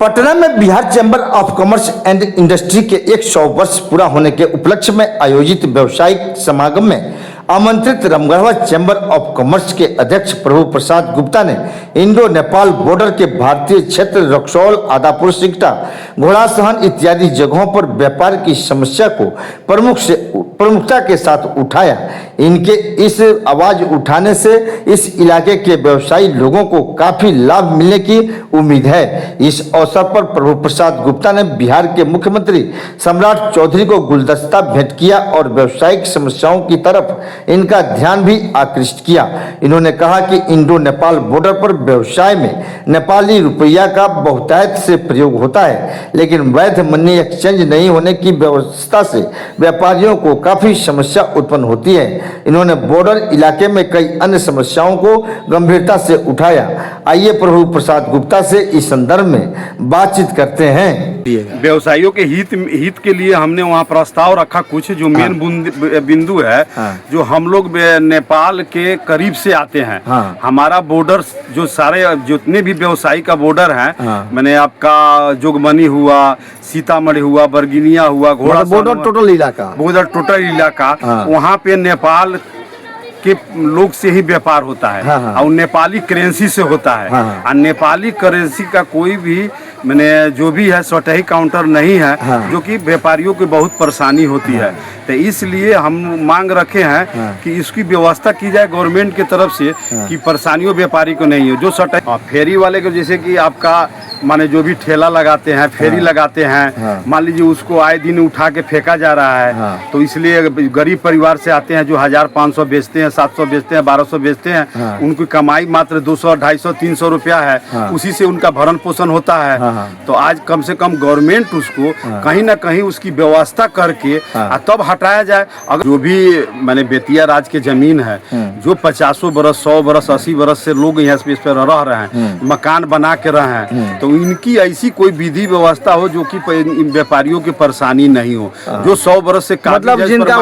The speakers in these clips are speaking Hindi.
पटना में Bihar chamber of commerce and industry के 100 वर्ष पूरा होने के उपलक्ष्य में आयोजित व्यावसायिक समागम में आमंत्रित रामगढ़वा चैम्बर ऑफ कॉमर्स के अध्यक्ष प्रभु प्रसाद गुप्ता ने इंडो नेपाल बॉर्डर के भारतीय क्षेत्र रक्सौल, आदापुर, सिकटा, घोड़ासहन इत्यादि जगहों पर व्यापार की समस्या को प्रमुखता के साथ उठाया। इनके इस आवाज उठाने से इस इलाके के व्यवसायी लोगों को काफी लाभ मिलने की उम्मीद है। इस अवसर पर प्रभु प्रसाद गुप्ता ने बिहार के मुख्यमंत्री सम्राट चौधरी को गुलदस्ता भेंट किया और व्यावसायिक समस्याओं की तरफ इनका ध्यान भी आकृष्ट किया। इन्होंने कहा कि इंडो नेपाल बॉर्डर पर व्यवसाय में नेपाली रुपया का बहुतायत से प्रयोग होता है, लेकिन वैध मनी एक्सचेंज नहीं होने की व्यवस्था से व्यापारियों को काफी समस्या उत्पन्न होती है। इन्होंने बॉर्डर इलाके में कई अन्य समस्याओं को गंभीरता से उठाया। आइए प्रभु प्रसाद गुप्ता से इस संदर्भ में बातचीत करते हैं। व्यवसायियों के हित के लिए हमने वहाँ प्रस्ताव रखा कुछ जो मेन बिंदु है। जो हम लोग नेपाल के करीब से आते हैं। हमारा बॉर्डर जो सारे जितने भी व्यवसायी का बॉर्डर है, मैंने आपका जोगबनी हुआ, सीतामढ़ी हुआ, बरगिनिया हुआ, घोड़ा बॉर्डर टोटल इलाका वहाँ पे नेपाल के लोग से ही व्यापार होता है। और नेपाली करेंसी से होता है। और नेपाली करेंसी का कोई भी मैंने जो भी है सतही काउंटर नहीं है, जो कि व्यापारियों की बहुत परेशानी होती है। तो इसलिए हम मांग रखे हैं कि इसकी व्यवस्था की जाए गवर्नमेंट की तरफ से कि परेशानियों व्यापारी को नहीं हो। जो सतही फेरी वाले को, जैसे कि आपका माने जो भी ठेला लगाते हैं, फेरी लगाते हैं, मान लीजिए उसको आए दिन उठा के फेंका जा रहा है। तो इसलिए गरीब परिवार से आते हैं जो 1500 बेचते हैं, 700 बेचते हैं, 1200 बेचते हैं, उनकी कमाई मात्र 200, 250, 300 रुपया है। उसी से उनका भरण पोषण होता है। तो आज कम से कम गवर्नमेंट उसको कहीं ना कहीं उसकी व्यवस्था करके तब हटाया जाए। अगर जो भी मैंने बेतिया राज के जमीन है, जो 50 बरस, 100 बरस, 80 बरस से लोग यहाँ स्पेस पर रह रहे हैं, मकान बना के रहे हैं, तो इनकी ऐसी कोई विधि व्यवस्था हो जो कि व्यापारियों की परेशानी नहीं हो। जो 100 बरस से मतलब जिनका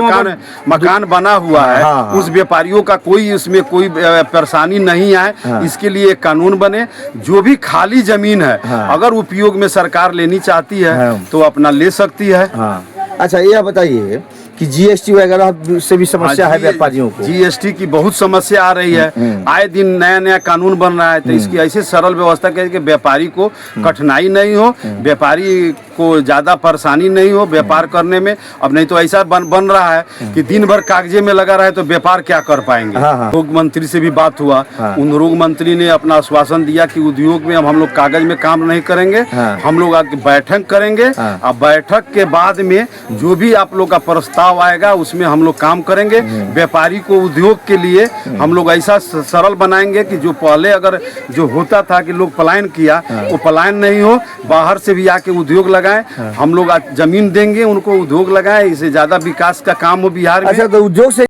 मकान बना हुआ है, उस व्यापारियों का कोई उसमें कोई परेशानी नहीं आए, इसके लिए एक कानून बने। जो भी खाली जमीन है अगर उपयोग में सरकार लेनी चाहती है तो अपना ले सकती है। अच्छा, यह बताइए कि जीएसटी वगैरह से भी समस्या है व्यापारियों को। जीएसटी की बहुत समस्या आ रही है। आए दिन नया नया कानून बन रहा है। तो इसकी ऐसे सरल व्यवस्था करें कि व्यापारी को कठिनाई नहीं हो, व्यापारी को ज्यादा परेशानी नहीं हो व्यापार करने में। अब नहीं तो ऐसा बन रहा है कि दिन भर कागजे में लगा रहा है तो व्यापार क्या कर पाएंगे। उद्योग मंत्री से भी बात हुआ। उद्योग मंत्री ने अपना आश्वासन दिया कि उद्योग में अब हम लोग कागज में काम नहीं करेंगे, हम लोग आगे बैठक करेंगे। अब बैठक के बाद में जो भी आप लोग का प्रस्ताव आएगा उसमें हम लोग काम करेंगे। व्यापारी को उद्योग के लिए हम लोग ऐसा सरल बनाएंगे कि जो पहले अगर जो होता था कि लोग पलायन किया, वो पलायन नहीं हो। बाहर से भी आके उद्योग लगाएं। हम लोग जमीन देंगे उनको, उद्योग लगाएं। इससे ज्यादा विकास का काम हो बिहार में। अच्छा, तो उद्योग से